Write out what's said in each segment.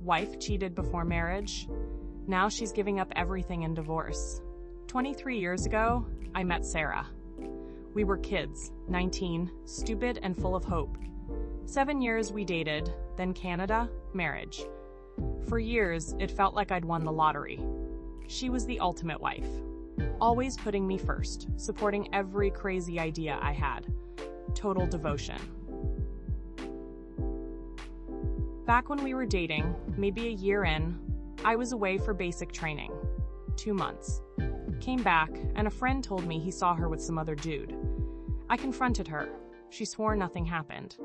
Wife cheated before marriage. Now she's giving up everything in divorce. 23 years ago, I met Sarah. We were kids, 19, stupid and full of hope. 7 years we dated, then Canada, marriage. For years, it felt like I'd won the lottery. She was the ultimate wife. Always putting me first, supporting every crazy idea I had. Total devotion. Back when we were dating, maybe a year in, I was away for basic training. 2 months. Came back, and a friend told me he saw her with some other dude. I confronted her. She swore nothing happened.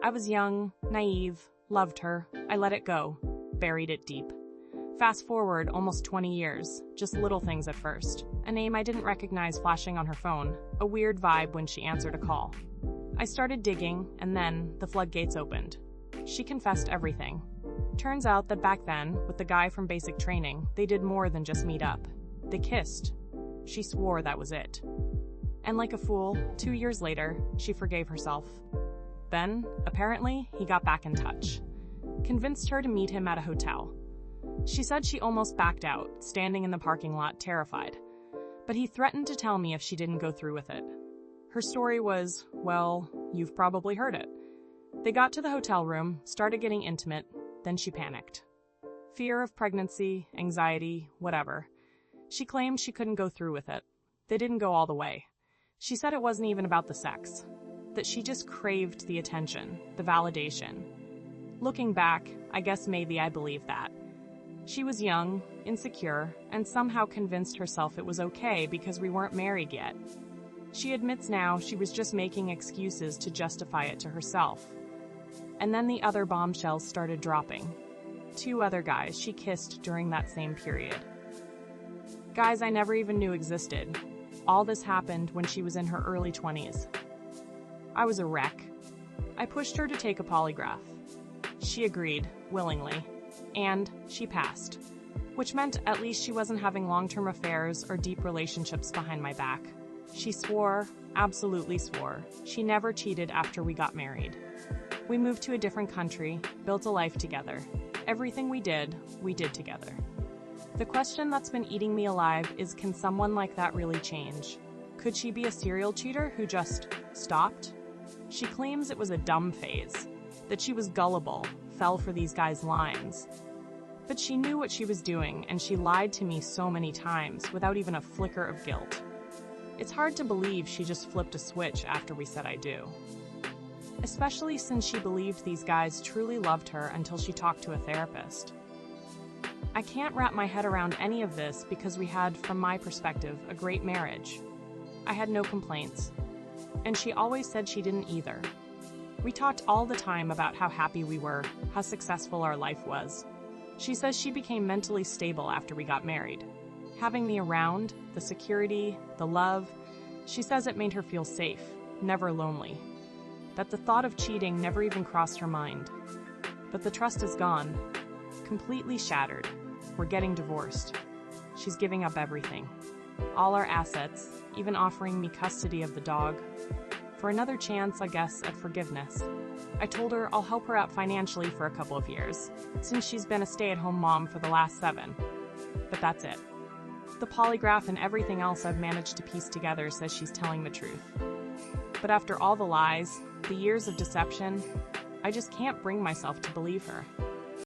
I was young, naive, loved her. I let it go, buried it deep. Fast forward almost 20 years, just little things at first. A name I didn't recognize flashing on her phone, a weird vibe when she answered a call. I started digging, and then the floodgates opened. She confessed everything. Turns out that back then, with the guy from basic training, they did more than just meet up. They kissed. She swore that was it. And like a fool, 2 years later, she forgave herself. Then, apparently, he got back in touch. Convinced her to meet him at a hotel. She said she almost backed out, standing in the parking lot, terrified. But he threatened to tell me if she didn't go through with it. Her story was, well, you've probably heard it. They got to the hotel room, started getting intimate, then she panicked. Fear of pregnancy, anxiety, whatever. She claimed she couldn't go through with it. They didn't go all the way. She said it wasn't even about the sex, that she just craved the attention, the validation. Looking back, I guess maybe I believe that. She was young, insecure, and somehow convinced herself it was okay because we weren't married yet. She admits now she was just making excuses to justify it to herself. And then the other bombshells started dropping. 2 other guys she kissed during that same period. Guys I never even knew existed. All this happened when she was in her early 20s. I was a wreck. I pushed her to take a polygraph. She agreed, willingly, and she passed, which meant at least she wasn't having long-term affairs or deep relationships behind my back. She swore, absolutely swore, she never cheated after we got married. We moved to a different country, built a life together. Everything we did together. The question that's been eating me alive is, can someone like that really change? Could she be a serial cheater who just stopped? She claims it was a dumb phase, that she was gullible, fell for these guys' lines. But she knew what she was doing, and she lied to me so many times without even a flicker of guilt. It's hard to believe she just flipped a switch after we said I do. Especially since she believed these guys truly loved her until she talked to a therapist. I can't wrap my head around any of this because we had, from my perspective, a great marriage. I had no complaints. And she always said she didn't either. We talked all the time about how happy we were, how successful our life was. She says she became mentally stable after we got married. Having me around, the security, the love, she says it made her feel safe, never lonely. That the thought of cheating never even crossed her mind. But the trust is gone, completely shattered. We're getting divorced. She's giving up everything. All our assets, even offering me custody of the dog. For another chance, I guess, at forgiveness. I told her I'll help her out financially for a couple of years, since she's been a stay-at-home mom for the last 7. But that's it. The polygraph and everything else I've managed to piece together says she's telling the truth. But after all the lies, the years of deception, I just can't bring myself to believe her.